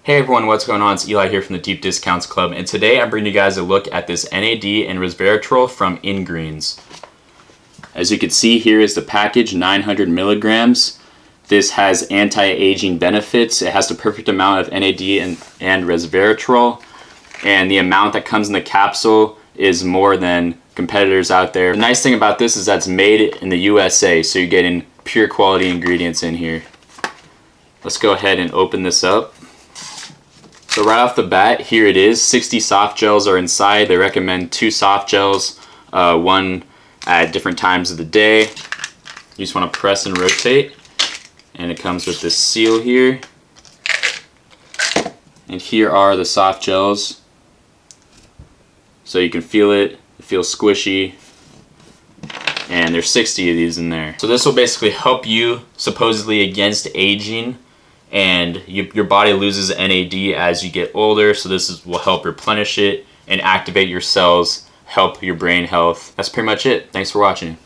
Hey everyone, what's going on? It's Eli here from the Deep Discounts Club, and today I'm bringing you guys a look at this NAD and resveratrol from Ingreens. As you can see, here is the package, 900 milligrams. This has anti-aging benefits. It has the perfect amount of NAD and resveratrol, and the amount that comes in the capsule is more than competitors out there. The nice thing about this is that it's made in the USA, so you're getting pure quality ingredients in here. Let's go ahead and open this up. So right off the bat, here it is. 60 soft gels are inside. They recommend 2 soft gels, one at different times of the day. You just want to press and rotate. And it comes with this seal here. And here are the soft gels. So you can feel it. It feels squishy. And there's 60 of these in there. So this will basically help you supposedly against aging. And your body loses NAD as you get older, so will help replenish it and activate your cells, help your brain health. That's pretty much it. Thanks for watching.